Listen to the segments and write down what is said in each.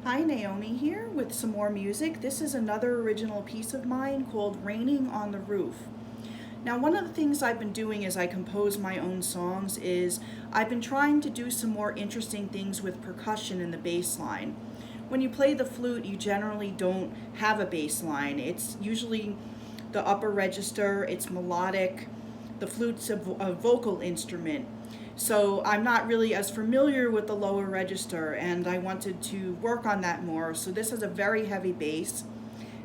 Hi, Naomi here with some more music. This is another original piece of mine called Raining on the Roof. Now, one of the things I've been doing as I compose my own songs is I've been trying to do some more interesting things with percussion in the bass line. When you play the flute, you generally don't have a bass line. It's usually the upper register, it's melodic. The flute's a vocal instrument. So I'm not really as familiar with the lower register, and I wanted to work on that more. So this has a very heavy bass,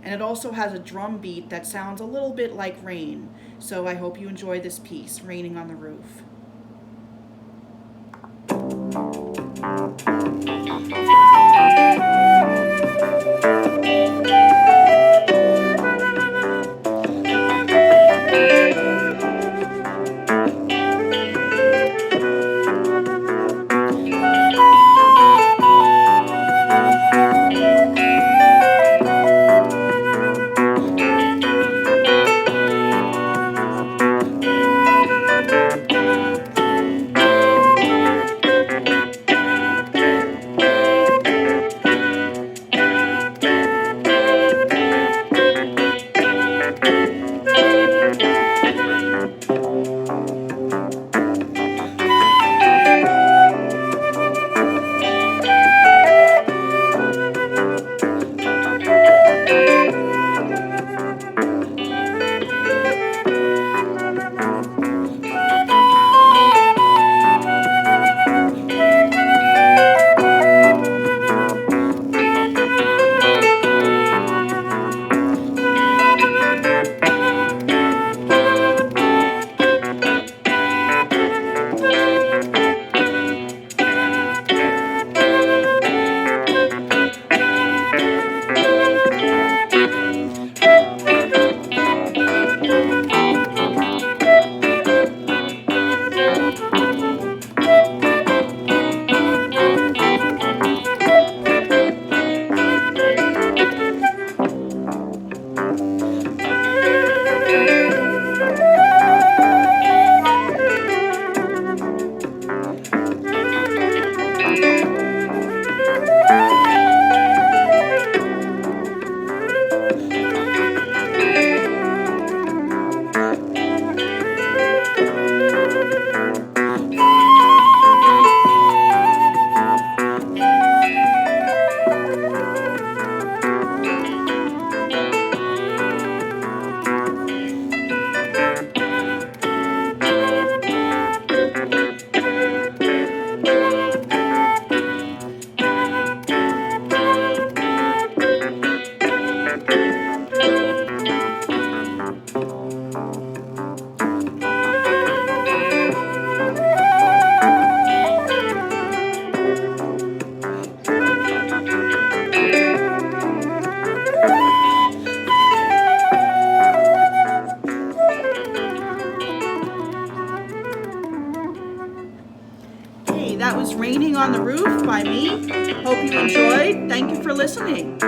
and it also has a drum beat that sounds a little bit like rain. So I hope you enjoy this piece, Raining on the Roof. Hey, that was Raining on the Roof by me. Hope you enjoyed. Thank you for listening.